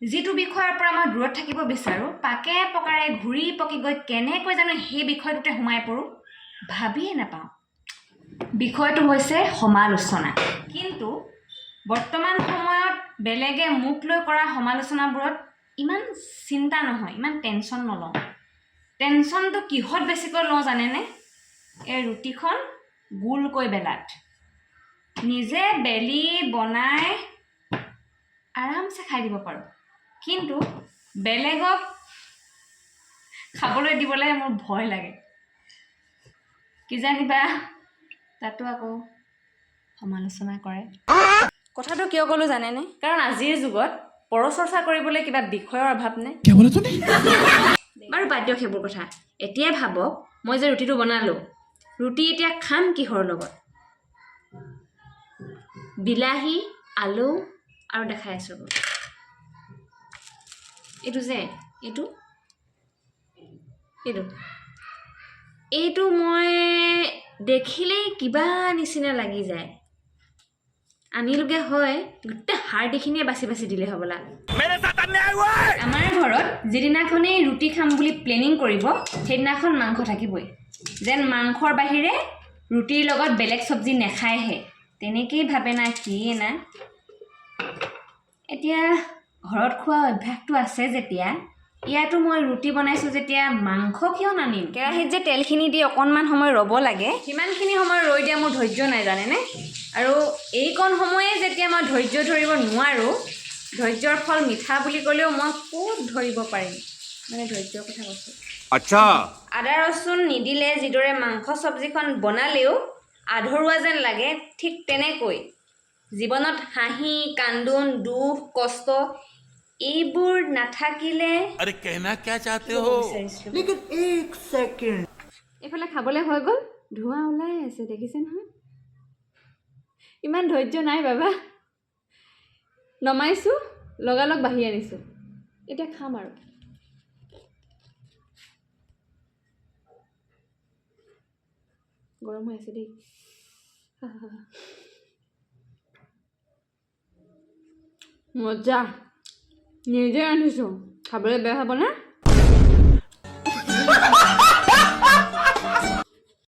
যিটো বিষয়ৰ পৰা মই দূৰত থাকিব বিচাৰোঁ পাকে পকাৰে ঘূৰি পকি গৈ কেনেকৈ জানো সেই বিষয়টোতে সোমাই পৰোঁ ভাবিয়ে নাপাওঁ বিষয়টো হৈছে সমালোচনা কিন্তু বৰ্তমান সময়ত বেলেগে মুখ লৈ কৰা সমালোচনাবোৰত ইমান চিন্তা নহয় ইমান টেনচন নলওঁ টেনচনটো কিহত বেছিকৈ লওঁ জানেনে এই ৰুটিখন গোলকৈ বেলাত নিজে বেলি বনাই আৰামছে খাই দিব পাৰোঁ কিন্তু বেলেগক খাবলৈ দিবলৈ মোৰ ভয় লাগে কি জানিবা তাতো আকৌ সমালোচনা কৰে কথাটো কিয় ক'লো জানেনে কাৰণ আজিৰ যুগত পৰচৰ্চা কৰিবলৈ কিবা বিষয়ৰ অভাৱ নাই বাৰু বাদ দিয়ক সেইবোৰ কথা এতিয়াই ভাবক মই যে ৰুটিটো বনালোঁ ৰুটি এতিয়া খাম কিহৰ লগত বিলাহী আলু আৰু দেখাই আছোঁ এইটো যে এইটো মই দেখিলেই কিবা নিচিনা লাগি যায় আনিলোগে হয় গোটেই হাড়দিখিনিয়ে বাছি বাছি দিলে হ'বলা আমাৰ ঘৰত যিদিনাখনেই ৰুটি খাম বুলি প্লেনিং কৰিব সেইদিনাখন মাংস থাকিবই যেন মাংসৰ বাহিৰে ৰুটিৰ লগত বেলেগ চব্জি নেখায়হে তেনেকেই ভাবে না কি না এতিয়া ঘৰত খোৱা অভ্যাসটো আছে যেতিয়া ইয়াতো মই ৰুটি বনাইছোঁ যেতিয়া মাংস কিয় নানিম কেৰাহীত যে তেলখিনি দি অকণমান সময় ৰ'ব লাগে সিমানখিনি সময় ৰৈ দিয়া মোৰ ধৈৰ্য নাই জানেনে আৰু এইকণ সময়ে যেতিয়া মই ধৈৰ্য ধৰিব নোৱাৰোঁ ধৈৰ্যৰ ফল মিঠা বুলি ক'লেও মই ক'ত ধৰিব পাৰিম মানে ধৈৰ্যৰ কথা কৈছোঁ আচ্ছা আদা ৰচুন নিদিলে যিদৰে মাংস চব্জিখন বনালেও আধৰুৱা যেন লাগে ঠিক তেনেকৈ জীৱনত হাঁহি কান্দোন দুখ কষ্ট এইবোৰ নাথাকিলে अरे कहना क्या चाहते हो लेकिन एक सेकंड এফালে খাবলৈ হৈ গ'ল ধোঁৱা ওলাই আছে দেখিছে নহয় ইমান ধৈৰ্য নাই বাবা নমাইছোঁ লগালগ বাঢ়ি আনিছোঁ এতিয়া খাম আৰু গৰম হৈ আছে দেই মজা নিজে ৰান্ধিছোঁ খাবলৈ বেয়া হ'ব না